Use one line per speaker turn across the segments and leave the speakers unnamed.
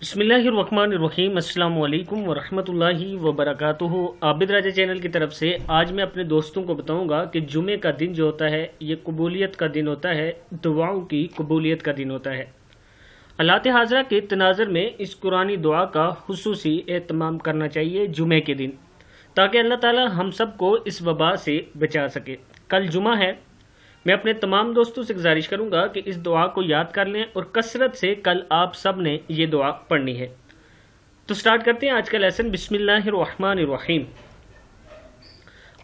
बिस्मिल्लाहिर्रहमानिर्रहीम। अस्सलाम वालेकुम वरहमतुल्लाहि वबरकातुहू। आबिद राजा चैनल की तरफ से आज मैं अपने दोस्तों को बताऊंगा कि जुमे का दिन जो होता है ये कबूलियत का दिन होता है, दुआओं की कबूलियत का दिन होता है। हालात हाज़रा के तनाज़ुर में इस कुरानी दुआ का खुसूसी एहतमाम करना चाहिए जुमे के दिन, ताकि अल्लाह ताला हम सब को इस वबा से बचा सके। कल जुमा है। मैं अपने तमाम दोस्तों से गुजारिश करूंगा कि इस दुआ को याद कर लें और कसरत से कल आप सब ने ये दुआ पढ़नी है। तो स्टार्ट करते हैं आज का लेसन। बिस्मिल्लाहिर्रहमानिर्रहीम।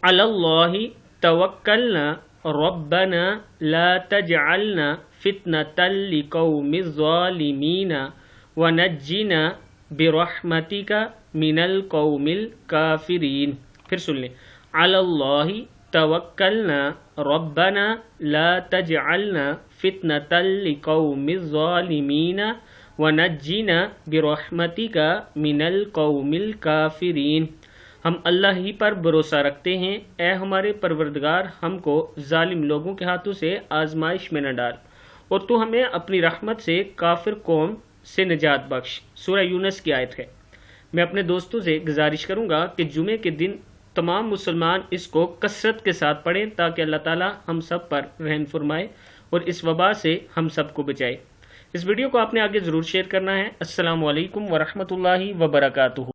अलल्लाहि तवक्कलना रब्बना ला तजअलना फितनतल लिकौमिज़ ज़ालिमीन वनज्जिना बिरहमतिका मिनल कौमिल काफिरीन। फिर सुन लें। अलल्लाहि तवक्कलना रब्बना ला तजअलना फितनतल लिकौमिज़ ज़ालिमीन वनज्जिना बिरहमतिका मिनल कौमिल काफिरीन। हम अल्लाह ही पर भरोसा रखते हैं, ए हमारे परवरदिगार हमको जालिम लोगों के हाथों से आजमाइश में न डाल और तू हमें अपनी रहमत से काफिर कौम से निजात बख्श। सूरह यूनुस की आयत है। मैं अपने दोस्तों से गुजारिश करूंगा कि जुमे के दिन तमाम मुसलमान इसको कसरत के साथ पढ़ें, ताकि अल्लाह ताला हम सब पर रहम फरमाए और इस वबा से हम सबको बचाए। इस वीडियो को आपने आगे ज़रूर शेयर करना है। अस्सलामु अलैकुम वरहमतुल्लाहि वबरकातुहू।